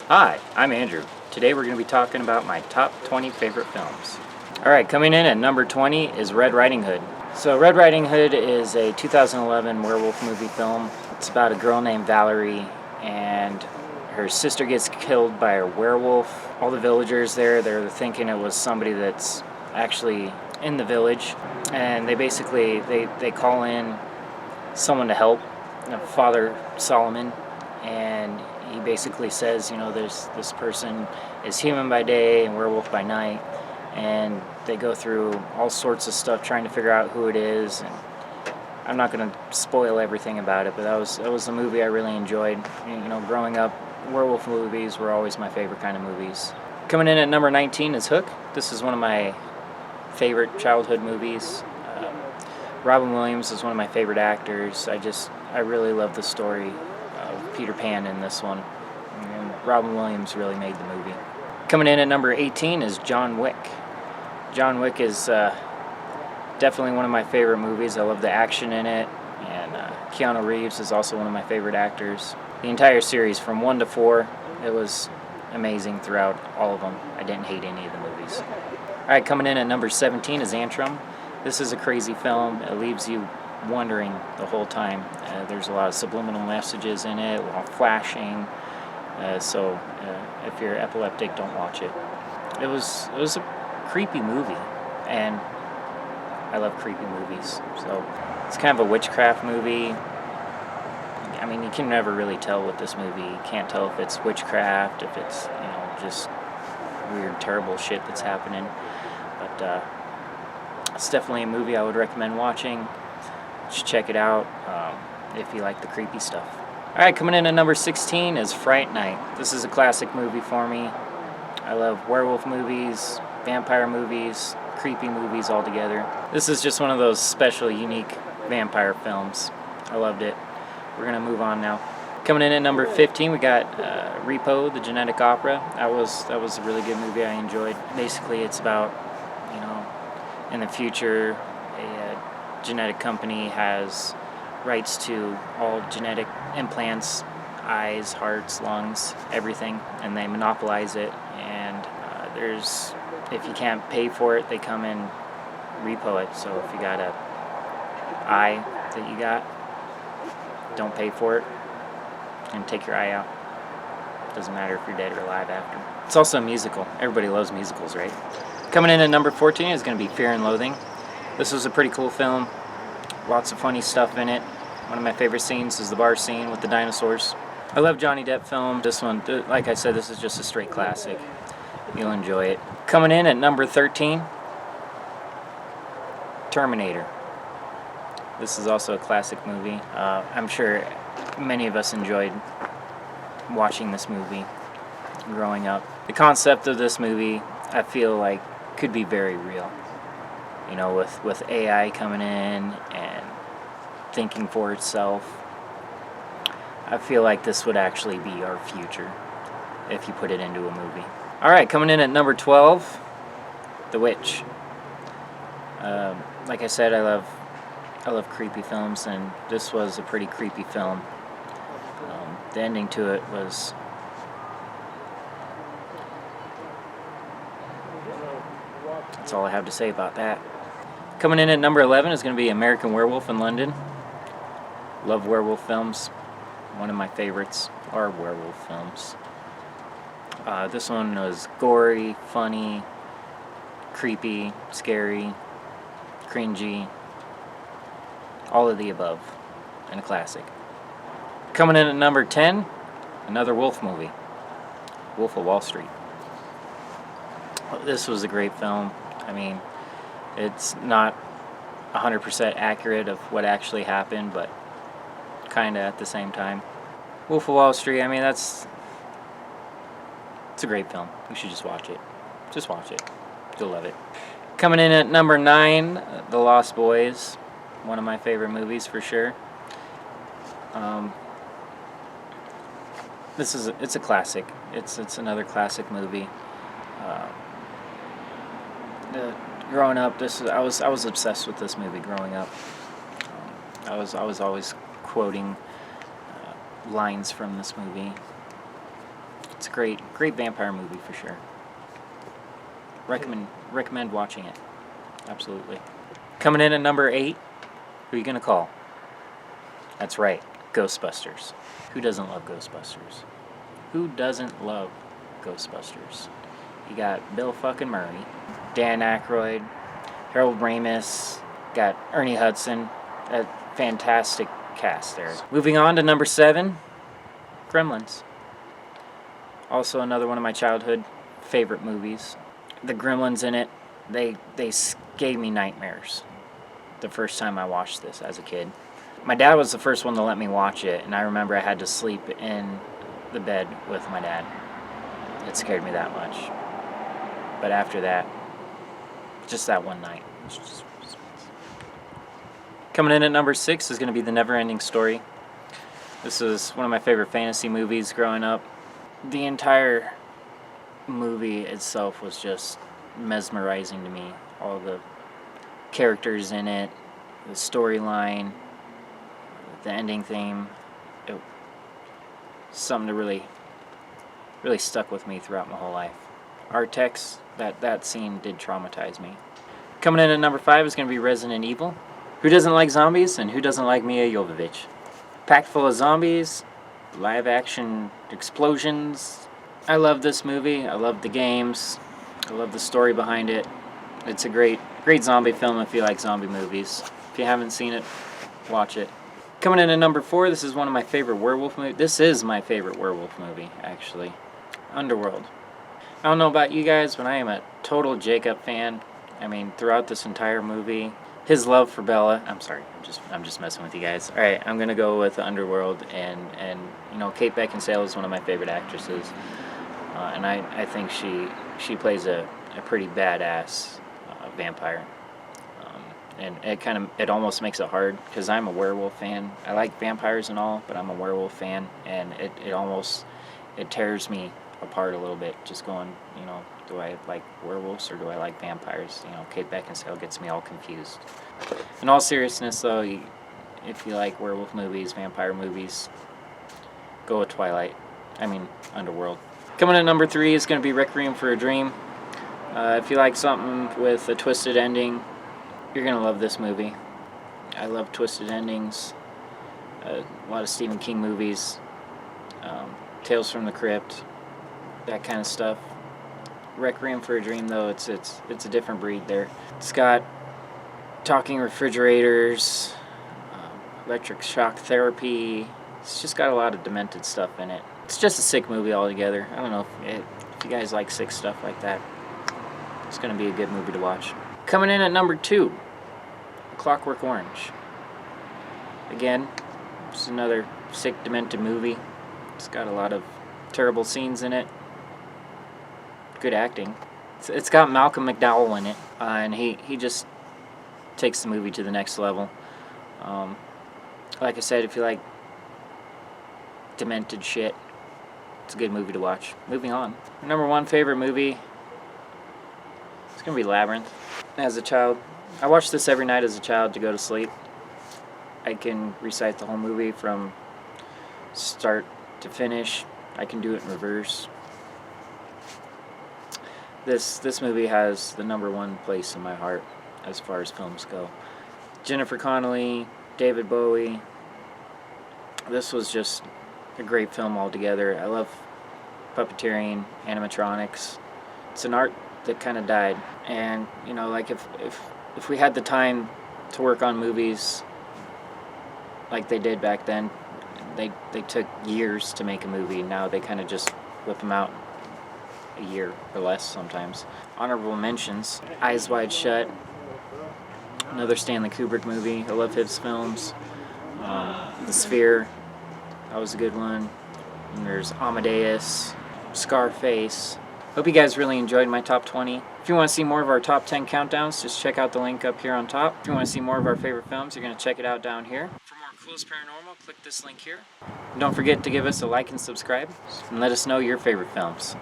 Hi, I'm Andrew. Today we're going to be talking about my top 20 favorite films. Alright, coming in at number 20 is Red Riding Hood. So Red Riding Hood is a 2011 werewolf movie film. It's about a girl named Valerie and her sister gets killed by a werewolf. All the villagers there, they're thinking it was somebody that's actually in the village, and they call in someone to help, Father Solomon, and he basically says, there's this person is human by day and werewolf by night, and they go through all sorts of stuff trying to figure out who it is. And I'm not going to spoil everything about it, but that was a movie I really enjoyed. Growing up, werewolf movies were always my favorite kind of movies. Coming in at number 19 is Hook. This is one of my favorite childhood movies. Robin Williams is one of my favorite actors. I really love the story of Peter Pan in this one. And Robin Williams really made the movie. Coming in at number 18 is John Wick. John Wick is definitely one of my favorite movies. I love the action in it, and Keanu Reeves is also one of my favorite actors. The entire series, from 1 to 4, it was amazing throughout all of them. I didn't hate any of the movies. Alright, coming in at number 17 is Antrum. This is a crazy film. It leaves you wondering the whole time. There's a lot of subliminal messages in it, a lot of flashing. So if you're epileptic, don't watch it. It was a creepy movie, and I love creepy movies. So it's kind of a witchcraft movie. I mean, you can never really tell with this movie. You can't tell if it's witchcraft, if it's just weird, terrible shit that's happening. But it's definitely a movie I would recommend watching. Just check it out if you like the creepy stuff. Alright, coming in at number 16 is Fright Night. This is a classic movie for me. I love werewolf movies, vampire movies, creepy movies all together. This is just one of those special, unique vampire films. I loved it. We're going to move on now. Coming in at number 15, we got Repo, the Genetic Opera. That was a really good movie I enjoyed. Basically, it's about, in the future, a genetic company has rights to all genetic implants, eyes, hearts, lungs, everything, and they monopolize it. And if you can't pay for it, they come and repo it. So if you got a eye that you got, don't pay for it and take your eye out. Doesn't matter if you're dead or alive after. It's also a musical. Everybody loves musicals, right? Coming in at number 14 is going to be Fear and Loathing. This was a pretty cool film. Lots of funny stuff in it. One of my favorite scenes is the bar scene with the dinosaurs. I love Johnny Depp film. This one, like I said, this is just a straight classic. You'll enjoy it. Coming in at number 13, Terminator. This is also a classic movie. I'm sure many of us enjoyed watching this movie growing up. The concept of this movie, I feel like, could be very real. With AI coming in and thinking for itself. I feel like this would actually be our future if you put it into a movie. Alright, coming in at number 12, The Witch. Like I said, I love creepy films, and this was a pretty creepy film. The ending to it was... That's all I have to say about that. Coming in at number 11 is going to be American Werewolf in London. Love werewolf films. One of my favorites are werewolf films. This one was gory, funny, creepy, scary, cringy, all of the above, and a classic. Coming in at number 10, another wolf movie, Wolf of Wall Street. This was a great film. I mean, it's not 100% accurate of what actually happened, but kind of at the same time. Wolf of Wall Street, I mean, it's a great film. You should just watch it. Just watch it. You'll love it. Coming in at number 9, The Lost Boys. One of my favorite movies for sure. It's a classic. It's another classic movie. Growing up, I was obsessed with this movie growing up. I was always quoting lines from this movie. It's a great vampire movie for sure. Recommend watching it. Absolutely. Coming in at number 8, who are you gonna call? That's right, Ghostbusters. Who doesn't love Ghostbusters? Who doesn't love Ghostbusters? You got Bill fucking Murray, Dan Aykroyd, Harold Ramis, got Ernie Hudson. A fantastic cast there. Moving on to number 7, Gremlins. Also another one of my childhood favorite movies. The Gremlins in it, they gave me nightmares the first time I watched this as a kid. My dad was the first one to let me watch it, and I remember I had to sleep in the bed with my dad. It scared me that much. But after that, just that one night. Coming in at number 6 is going to be The Never-Ending Story. This was one of my favorite fantasy movies growing up. The entire movie itself was just mesmerizing to me. All the characters in it, the storyline, the ending theme. It was something that really stuck with me throughout my whole life. Artex, that scene did traumatize me. Coming in at number 5 is going to be Resident Evil. Who doesn't like zombies, and who doesn't like Mia Jovovich? Packed full of zombies, live action explosions. I love this movie. I love the games. I love the story behind it. It's a great zombie film if you like zombie movies. If you haven't seen it, watch it. Coming in at number 4, this is one of my favorite werewolf movies. This is my favorite werewolf movie, actually. Underworld. I don't know about you guys, but I am a total Jacob fan. I mean, throughout this entire movie, his love for Bella. I'm sorry, I'm just messing with you guys. All right, I'm gonna go with Underworld, and you know, Kate Beckinsale is one of my favorite actresses, and I think she plays a pretty badass vampire, and it almost makes it hard because I'm a werewolf fan. I like vampires and all, but I'm a werewolf fan, and it tears me apart a little bit. Just going, you know, do I like werewolves or do I like vampires? You know, Kate Beckinsale gets me all confused. In all seriousness, though, if you like werewolf movies, vampire movies, go with Underworld. Coming in at number 3 is going to be Requiem for a Dream. If you like something with a twisted ending, you're going to love this movie. I love twisted endings. A lot of Stephen King movies. Tales from the Crypt. That kind of stuff. Requiem for a Dream, though, it's a different breed there. It's got talking refrigerators, electric shock therapy. It's just got a lot of demented stuff in it. It's just a sick movie altogether. I don't know if you guys like sick stuff like that. It's going to be a good movie to watch. Coming in at number 2, Clockwork Orange. Again, it's another sick, demented movie. It's got a lot of terrible scenes in it. Good acting. It's got Malcolm McDowell in it, and he just takes the movie to the next level. Like I said, if you like demented shit, it's a good movie to watch. Moving on. My number 1 favorite movie, it's going to be Labyrinth. As a child, I watched this every night as a child to go to sleep. I can recite the whole movie from start to finish. I can do it in reverse. This movie has the number 1 place in my heart as far as films go. Jennifer Connelly, David Bowie. This was just a great film altogether. I love puppeteering, animatronics. It's an art that kind of died. And, you know, like if we had the time to work on movies like they did back then, they took years to make a movie. Now they kind of just whip them out a year or less sometimes. Honorable mentions: Eyes Wide Shut, another Stanley Kubrick movie. I love his films. The Sphere, that was a good one. And there's Amadeus, Scarface. Hope you guys really enjoyed my top 20. If you want to see more of our top 10 countdowns, just check out the link up here on top. If you want to see more of our favorite films, you're going to check it out down here. For more Close Paranormal, click this link here. And don't forget to give us a like and subscribe, and let us know your favorite films.